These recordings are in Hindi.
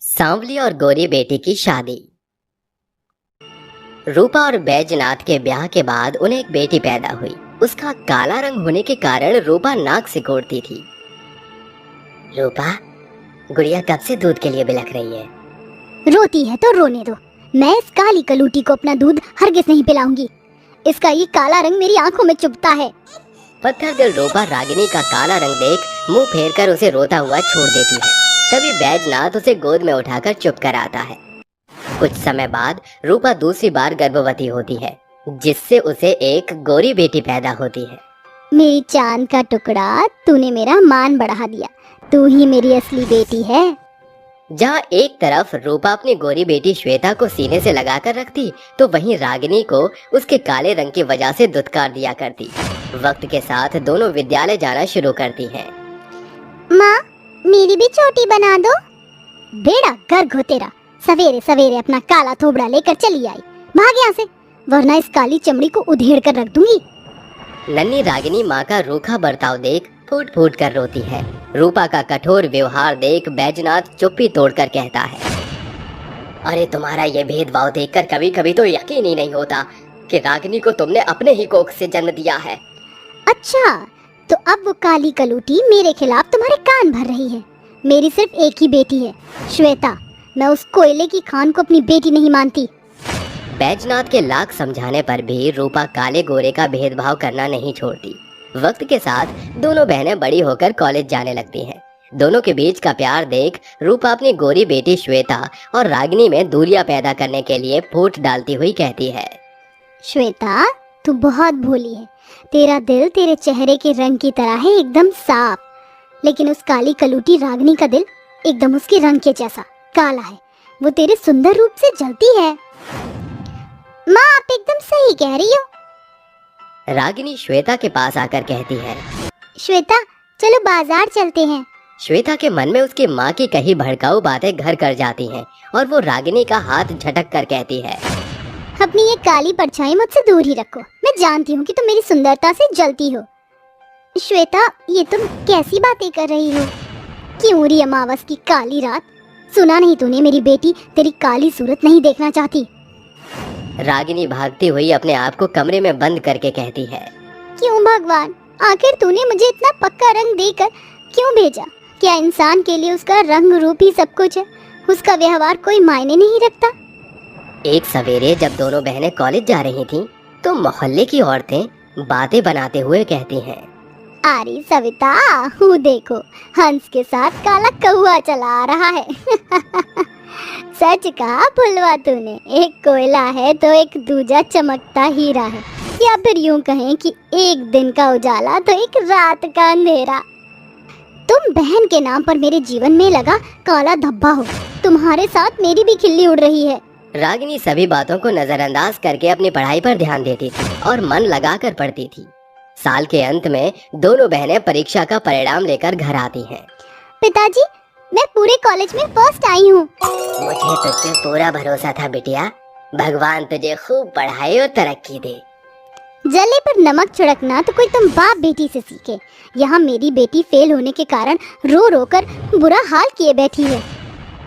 सांवली और गोरी बेटी की शादी। रूपा और बैजनाथ के ब्याह के बाद उन्हें एक बेटी पैदा हुई। उसका काला रंग होने के कारण रूपा नाक सिकोड़ती थी। रूपा, गुड़िया कब से दूध के लिए बिलख रही है? रोती है तो रोने दो। मैं इस काली कलूटी को अपना दूध हरगिज नहीं पिलाऊंगी। इसका ये काला रंग मेरी आंखों में चुभता है। पत्थर दिल रूपा रागिनी का काला रंग देख मुंह फेर कर उसे रोता हुआ छोड़ देती है। तभी बैजनाथ उसे गोद में उठाकर चुप कराता है। कुछ समय बाद रूपा दूसरी बार गर्भवती होती है, जिससे उसे एक गोरी बेटी पैदा होती है। मेरी चांद का टुकड़ा, तूने मेरा मान बढ़ा दिया। तू ही मेरी असली बेटी है। जहाँ एक तरफ रूपा अपनी गोरी बेटी श्वेता को सीने से लगाकर रखती, तो वहीं रागिनी को उसके काले रंग की वजह से दुत्कार दिया करती। वक्त के साथ दोनों विद्यालय जाना शुरू करती हैं। माँ, मेरी भी चोटी बना दो। बेड़ा गर्ग हो तेरा। सवेरे सवेरे अपना काला थोबड़ा लेकर चली आई। भाग यहाँ से, वरना इस काली चमड़ी को उधेड़ कर रख दूंगी। नन्ही रागिनी माँ का रूखा बर्ताव देख फूट फूट कर रोती है। रूपा का कठोर व्यवहार देख बैजनाथ चुप्पी तोड़कर कहता है, अरे तुम्हारा ये भेदभाव देखकर कभी कभी तो यकीन ही नहीं होता कि रागिनी को तुमने अपने ही कोख से जन्म दिया है। अच्छा, तो अब वो काली कलूटी मेरे खिलाफ तुम्हारे कान भर रही है। मेरी सिर्फ एक ही बेटी है, श्वेता। मैं उस कोयले की खान को अपनी बेटी नहीं मानती। बैजनाथ के लाख समझाने पर भी रूपा काले गोरे का भेदभाव करना नहीं छोड़ती। वक्त के साथ दोनों बहनें बड़ी होकर कॉलेज जाने लगती हैं। दोनों के बीच का प्यार देख रूपा अपनी गोरी बेटी श्वेता और रागिनी में दूरियां पैदा करने के लिए फूट डालती हुई कहती है, श्वेता, तू बहुत भोली है। तेरा दिल तेरे चेहरे के रंग की तरह है, एकदम साफ। लेकिन उस काली कलूटी रागिनी का दिल एकदम उसके रंग के जैसा काला है। वो तेरे सुंदर रूप से जलती है। माँ, आप एकदम सही कह रही हो। रागिनी श्वेता के पास आकर कहती है, श्वेता, चलो बाजार चलते हैं। श्वेता के मन में उसकी माँ की कही भड़काऊ बातें घर कर जाती हैं और वो रागिनी का हाथ झटक कर कहती है, अपनी ये काली परछाई मुझसे दूर ही रखो। मैं जानती हूँ कि तुम मेरी सुंदरता से जलती हो। श्वेता, ये तुम कैसी बातें कर रही हो? क्यों री अमावस की काली रात? सुना नहीं तूने, मेरी बेटी तेरी काली सूरत नहीं देखना चाहती। रागिनी भागती हुई अपने आप को कमरे में बंद करके कहती है, क्यों भगवान, आखिर तूने मुझे इतना पक्का रंग देकर क्यों भेजा? क्या इंसान के लिए उसका रंग रूप ही सब कुछ है? उसका व्यवहार कोई मायने नहीं रखता? एक सवेरे जब दोनों बहनें कॉलेज जा रही थीं, तो मोहल्ले की औरतें बातें बनाते हुए कहती हैं, अरे सविता, हूँ देखो, हंस के साथ काला कौआ चला आ रहा है। सच कहा भुलवा तूने। एक कोयला है तो एक दूजा चमकता हीरा है, या फिर यूं कहें कि एक दिन का उजाला तो एक रात का अंधेरा। तुम बहन के नाम पर मेरे जीवन में लगा काला धब्बा हो। तुम्हारे साथ मेरी भी खिल्ली उड़ रही है। रागिनी सभी बातों को नजरअंदाज करके अपनी पढ़ाई पर ध्यान देती थी और मन लगाकर पढ़ती थी। साल के अंत में दोनों बहनें परीक्षा का परिणाम लेकर घर आती हैं। पिताजी, मैं पूरे कॉलेज में फर्स्ट आई हूँ। मुझे तुझ पे पूरा भरोसा था बिटिया। भगवान तुझे खूब पढ़ाई और तरक्की दे। जले पर नमक छिड़कना तो कोई तुम बाप बेटी से सीखे। यहाँ मेरी बेटी फेल होने के कारण रो रो कर बुरा हाल किए बैठी है।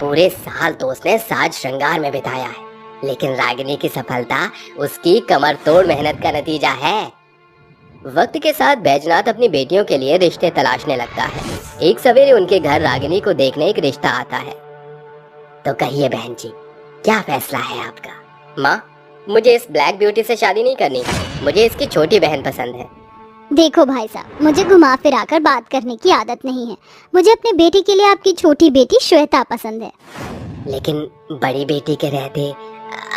पूरे साल तो उसने साज श्रृंगार में बिताया है, लेकिन रागिनी की सफलता उसकी कमर तोड़ मेहनत का नतीजा है। वक्त के साथ बैजनाथ अपनी बेटियों के लिए रिश्ते तलाशने लगता है। एक सवेरे उनके घर रागिनी को देखने एक रिश्ता आता है। तो कहिए बहन जी, क्या फैसला है आपका? माँ, मुझे इस ब्लैक ब्यूटी से शादी नहीं करनी। मुझे इसकी छोटी बहन पसंद है। देखो भाई साहब, मुझे घुमा फिरा कर बात करने की आदत नहीं है। मुझे अपनी बेटी के लिए आपकी छोटी बेटी श्वेता पसंद है। लेकिन बड़ी बेटी के रहते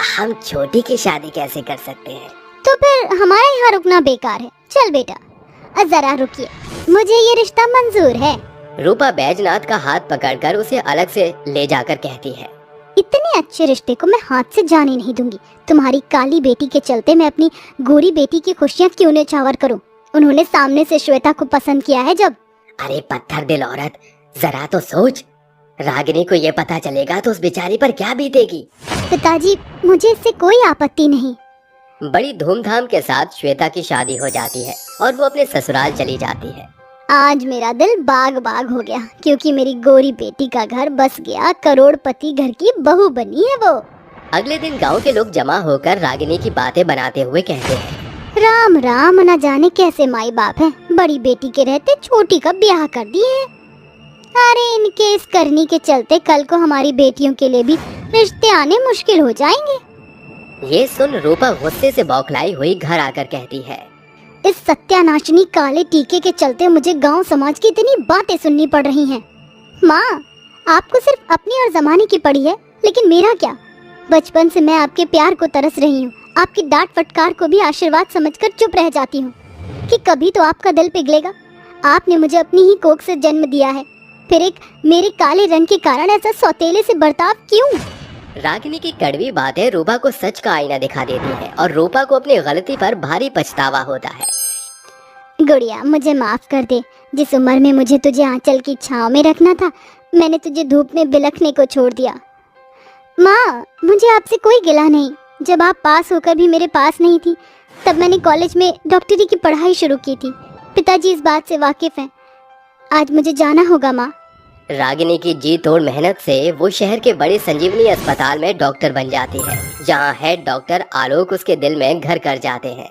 हम छोटी की शादी कैसे कर सकते हैं? तो फिर हमारे यहाँ रुकना बेकार है। चल बेटा, जरा रुकिए, मुझे ये रिश्ता मंजूर है। रूपा बैजनाथ का हाथ पकड़कर उसे अलग से ले जाकर कहती है, इतने अच्छे रिश्ते को मैं हाथ से जाने नहीं दूंगी। तुम्हारी काली बेटी के चलते मैं अपनी गोरी बेटी की खुशियाँ क्यों न्यौछावर करूं? उन्होंने सामने से श्वेता को पसंद किया है जब। अरे पत्थर दिल औरत, जरा तो सोच। रागिनी को ये पता चलेगा तो उस बेचारी पर क्या बीतेगी? पिताजी, मुझे इससे कोई आपत्ति नहीं। बड़ी धूमधाम के साथ श्वेता की शादी हो जाती है और वो अपने ससुराल चली जाती है। आज मेरा दिल बाग बाग हो गया क्योंकि मेरी गोरी बेटी का घर बस गया, करोड़पति घर की बहू बनी है वो। अगले दिन गांव के लोग जमा होकर रागिनी की बातें बनाते हुए कहते हैं, राम राम, न जाने कैसे माई बाप है, बड़ी बेटी के रहते छोटी का ब्याह कर दिए है। अरे इनके इस करनी के चलते कल को हमारी बेटियों के लिए भी रिश्ते आने मुश्किल हो जाएंगे। ये सुन रूपा गुस्से से बौखलाई हुई घर आकर कहती है, इस सत्यानाशनी काले टीके के चलते मुझे गांव समाज की इतनी बातें सुननी पड़ रही हैं। माँ, आपको सिर्फ अपनी और जमाने की पड़ी है, लेकिन मेरा क्या? बचपन से मैं आपके प्यार को तरस रही हूँ। आपकी डांट फटकार को भी आशीर्वाद समझकर चुप रह जाती हूँ कि कभी तो आपका दिल पिघलेगा। आपने मुझे अपनी ही कोख से जन्म दिया है, फिर एक मेरे काले रंग के कारण ऐसा सौतेले से बर्ताव क्यों? रागिनी की कड़वी बातें रूपा को सच का आईना दिखा देती है और रूपा को अपनी गलती पर भारी पछतावा होता है। गुड़िया, मुझे माफ कर दे। जिस उम्र में मुझे तुझे आंचल की छांव में रखना था, मैंने तुझे धूप में बिलखने को छोड़ दिया। माँ, मुझे आपसे कोई गिला नहीं। जब आप पास होकर भी मेरे पास नहीं थी, तब मैंने कॉलेज में डॉक्टरी की पढ़ाई शुरू की थी। पिताजी इस बात से वाकिफ हैं। आज मुझे जाना होगा माँ। रागिनी की जी तोड़ मेहनत से वो शहर के बड़े संजीवनी अस्पताल में डॉक्टर बन जाती है, जहाँ हेड डॉक्टर आलोक उसके दिल में घर कर जाते हैं।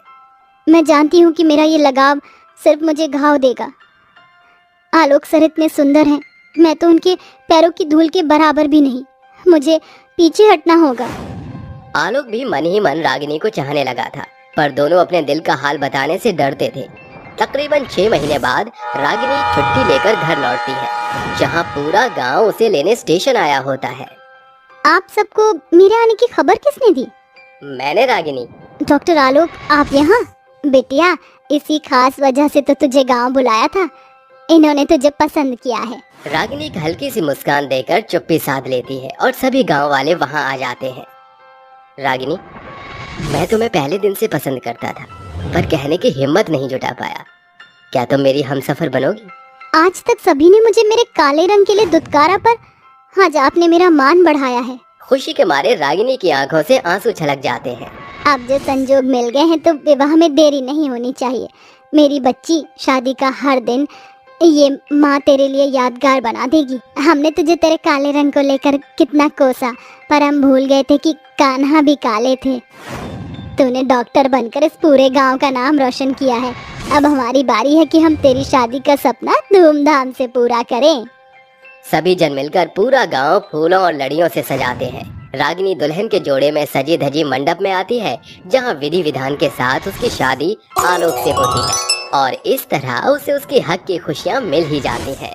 मैं जानती हूँ कि मेरा ये लगाव सिर्फ मुझे घाव देगा। आलोक सर इतने सुंदर हैं, मैं तो उनके पैरों की धूल के बराबर भी नहीं। मुझे पीछे हटना होगा। आलोक भी मन ही मन रागिनी को चाहने लगा था, पर दोनों अपने दिल का हाल बताने से डरते थे। तकरीबन 6 महीने बाद रागिनी छुट्टी लेकर घर लौटती है, जहाँ पूरा गांव उसे लेने स्टेशन आया होता है। आप सबको मेरे आने की खबर किसने दी? मैंने रागिनी। डॉक्टर आलोक, आप यहाँ? बेटिया, इसी खास वजह से तो तुझे गांव बुलाया था। इन्होंने तुझे पसंद किया है। रागिनी एक हल्की सी मुस्कान देकर चुप्पी साध लेती है और सभी गांव वाले वहां आ जाते हैं। रागिनी, मैं तुम्हें पहले दिन से पसंद करता था, पर कहने की हिम्मत नहीं जुटा पाया। क्या तुम मेरी हमसफर बनोगी? आज तक सभी ने मुझे मेरे काले रंग के लिए दुत्कारा, पर आज आपने मेरा मान बढ़ाया है। खुशी के मारे रागिनी की आंखों से आंसू छलक जाते हैं। अब जो संजोग मिल गए हैं तो विवाह में देरी नहीं होनी चाहिए। मेरी बच्ची, शादी का हर दिन ये माँ तेरे लिए यादगार बना देगी। हमने तुझे तेरे काले रंग को लेकर कितना कोसा, पर हम भूल गए थे कि कान्हा भी काले थे। तूने डॉक्टर बनकर इस पूरे गांव का नाम रोशन किया है। अब हमारी बारी है कि हम तेरी शादी का सपना धूमधाम से पूरा करें। सभी जन मिलकर पूरा गांव फूलों और लड़ियों से सजाते हैं। रागिनी दुल्हन के जोड़े में सजी धजी मंडप में आती है, जहां विधि विधान के साथ उसकी शादी आलोक से होती है और इस तरह उसे उसके हक की खुशियां मिल ही जाती हैं।